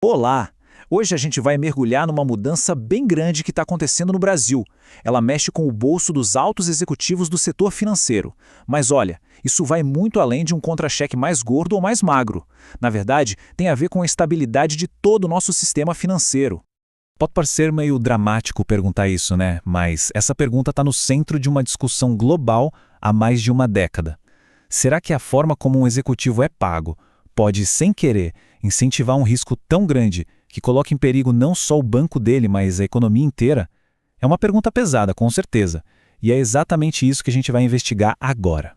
Olá! Hoje a gente vai mergulhar numa mudança bem grande que está acontecendo no Brasil. Ela mexe com o bolso dos altos executivos do setor financeiro. Mas olha, isso vai muito além de um contra-cheque mais gordo ou mais magro. Na verdade, tem a ver com a estabilidade de todo o nosso sistema financeiro. Pode parecer meio dramático perguntar isso, né? Mas essa pergunta está no centro de uma discussão global há mais de uma década. Será que a forma como um executivo é pago pode, sem querer, incentivar um risco tão grande que coloca em perigo não só o banco dele, mas a economia inteira? É uma pergunta pesada, com certeza. E é exatamente isso que a gente vai investigar agora.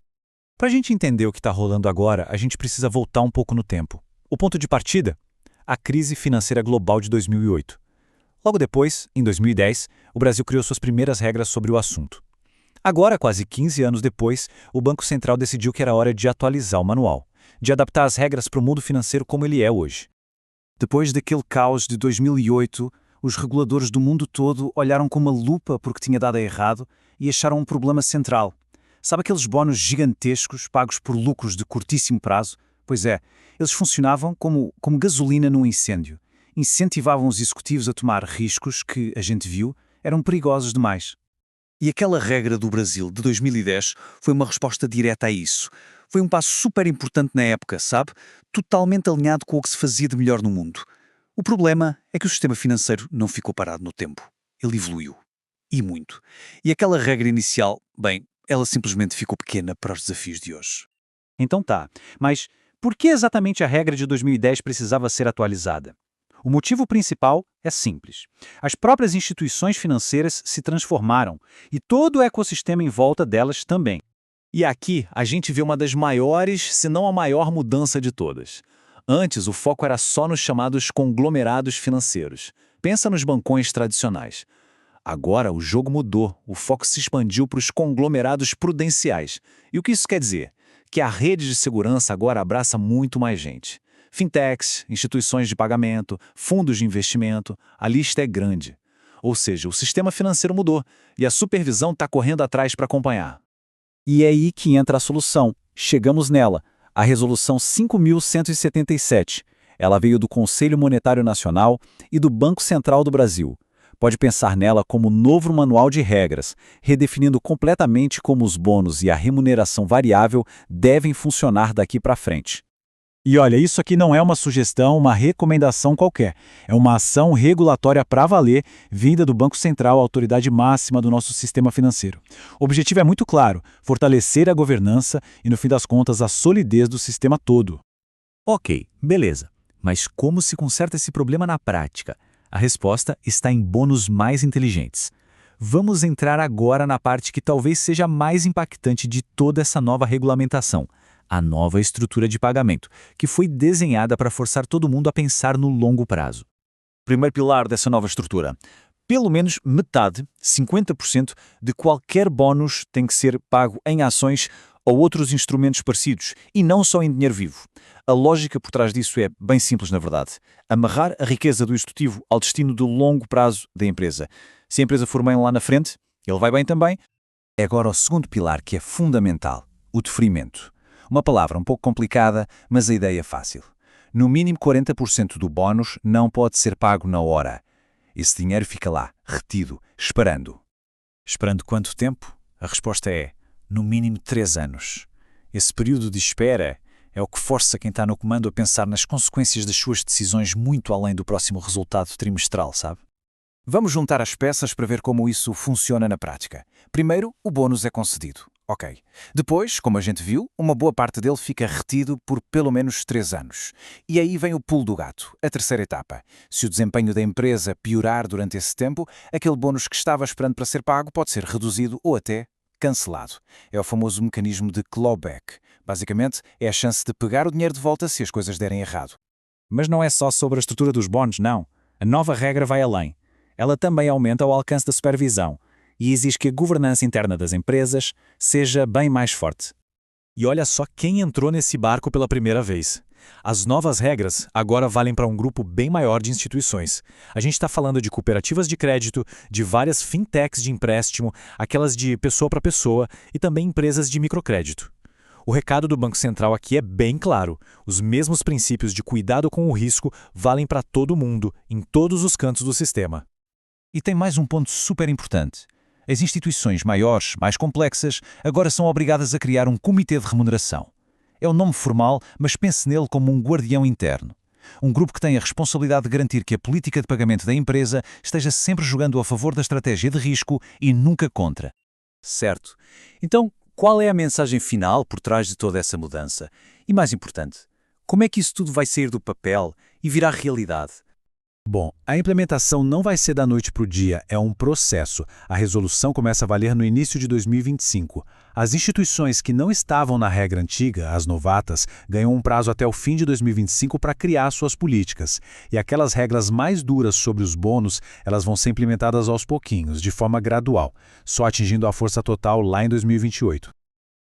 Para a gente entender o que está rolando agora, a gente precisa voltar um pouco no tempo. O ponto de partida? A crise financeira global de 2008. Logo depois, em 2010, o Brasil criou suas primeiras regras sobre o assunto. Agora, quase 15 anos depois, o Banco Central decidiu que era hora de atualizar o manual, de adaptar as regras para o mundo financeiro como ele é hoje. Depois daquele caos de 2008, os reguladores do mundo todo olharam com uma lupa porque tinha dado errado e acharam um problema central. Sabe aqueles bónus gigantescos pagos por lucros de curtíssimo prazo? Pois é, eles funcionavam como gasolina num incêndio. Incentivavam os executivos a tomar riscos que, a gente viu, eram perigosos demais. E aquela regra do Brasil de 2010 foi uma resposta direta a isso. Foi um passo super importante na época, sabe? Totalmente alinhado com o que se fazia de melhor no mundo. O problema é que o sistema financeiro não ficou parado no tempo. Ele evoluiu. E muito. E aquela regra inicial, bem, ela simplesmente ficou pequena para os desafios de hoje. Então tá, mas por que exatamente a regra de 2010 precisava ser atualizada? O motivo principal é simples. As próprias instituições financeiras se transformaram e todo o ecossistema em volta delas também. E aqui a gente vê uma das maiores, se não a maior mudança de todas. Antes, o foco era só nos chamados conglomerados financeiros. Pensa nos bancões tradicionais. Agora o jogo mudou, o foco se expandiu para os conglomerados prudenciais. E o que isso quer dizer? Que a rede de segurança agora abraça muito mais gente. Fintechs, instituições de pagamento, fundos de investimento, a lista é grande. Ou seja, o sistema financeiro mudou e a supervisão está correndo atrás para acompanhar. E é aí que entra a solução. Chegamos nela, a Resolução 5.177. Ela veio do Conselho Monetário Nacional e do Banco Central do Brasil. Pode pensar nela como novo manual de regras, redefinindo completamente como os bônus e a remuneração variável devem funcionar daqui para frente. E olha, isso aqui não é uma sugestão, uma recomendação qualquer. É uma ação regulatória para valer, vinda do Banco Central, a autoridade máxima do nosso sistema financeiro. O objetivo é muito claro: fortalecer a governança e, no fim das contas, a solidez do sistema todo. Ok, beleza. Mas como se conserta esse problema na prática? A resposta está em bônus mais inteligentes. Vamos entrar agora na parte que talvez seja a mais impactante de toda essa nova regulamentação: a nova estrutura de pagamento, que foi desenhada para forçar todo mundo a pensar no longo prazo. Primeiro pilar dessa nova estrutura: pelo menos metade, 50%, de qualquer bónus tem que ser pago em ações ou outros instrumentos parecidos, e não só em dinheiro vivo. A lógica por trás disso é bem simples, na verdade: amarrar a riqueza do executivo ao destino do longo prazo da empresa. Se a empresa for bem lá na frente, ele vai bem também. É agora o segundo pilar, que é fundamental: o deferimento. Uma palavra um pouco complicada, mas a ideia é fácil. No mínimo 40% do bónus não pode ser pago na hora. Esse dinheiro fica lá, retido, esperando. Esperando quanto tempo? A resposta é, no mínimo 3 anos. Esse período de espera é o que força quem está no comando a pensar nas consequências das suas decisões muito além do próximo resultado trimestral, sabe? Vamos juntar as peças para ver como isso funciona na prática. Primeiro, o bônus é concedido. Ok. Depois, como a gente viu, uma boa parte dele fica retido por pelo menos 3 anos. E aí vem o pulo do gato, a terceira etapa. Se o desempenho da empresa piorar durante esse tempo, aquele bônus que estava esperando para ser pago pode ser reduzido ou até cancelado. É o famoso mecanismo de clawback. Basicamente, é a chance de pegar o dinheiro de volta se as coisas derem errado. Mas não é só sobre a estrutura dos bónus, não. A nova regra vai além. Ela também aumenta o alcance da supervisão e exige que a governança interna das empresas seja bem mais forte. E olha só quem entrou nesse barco pela primeira vez. As novas regras agora valem para um grupo bem maior de instituições. A gente está falando de cooperativas de crédito, de várias fintechs de empréstimo, aquelas de pessoa para pessoa e também empresas de microcrédito. O recado do Banco Central aqui é bem claro. Os mesmos princípios de cuidado com o risco valem para todo mundo, em todos os cantos do sistema. E tem mais um ponto super importante. As instituições maiores, mais complexas, agora são obrigadas a criar um comitê de remuneração. É o nome formal, mas pense nele como um guardião interno. Um grupo que tem a responsabilidade de garantir que a política de pagamento da empresa esteja sempre jogando a favor da estratégia de risco e nunca contra. Certo. Então, qual é a mensagem final por trás de toda essa mudança? E mais importante, como é que isso tudo vai sair do papel e virar realidade? Bom, a implementação não vai ser da noite para o dia, é um processo. A resolução começa a valer no início de 2025. As instituições que não estavam na regra antiga, as novatas, ganham um prazo até o fim de 2025 para criar suas políticas. E aquelas regras mais duras sobre os bônus, elas vão ser implementadas aos pouquinhos, de forma gradual, só atingindo a força total lá em 2028.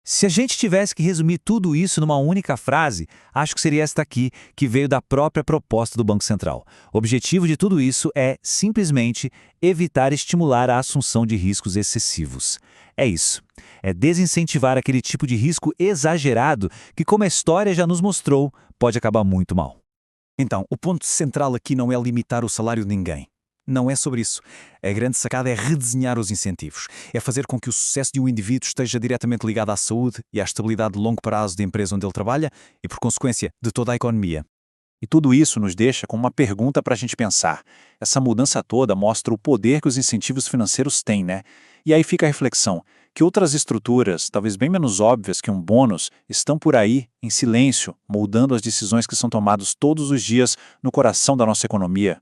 Se a gente tivesse que resumir tudo isso numa única frase, acho que seria esta aqui, que veio da própria proposta do Banco Central. O objetivo de tudo isso é, simplesmente, evitar estimular a assunção de riscos excessivos. É isso. É desincentivar aquele tipo de risco exagerado que, como a história já nos mostrou, pode acabar muito mal. Então, o ponto central aqui não é limitar o salário de ninguém. Não é sobre isso. A grande sacada é redesenhar os incentivos. É fazer com que o sucesso de um indivíduo esteja diretamente ligado à saúde e à estabilidade de longo prazo da empresa onde ele trabalha e, por consequência, de toda a economia. E tudo isso nos deixa com uma pergunta para a gente pensar. Essa mudança toda mostra o poder que os incentivos financeiros têm, né? E aí fica a reflexão, que outras estruturas, talvez bem menos óbvias que um bônus, estão por aí, em silêncio, moldando as decisões que são tomadas todos os dias no coração da nossa economia.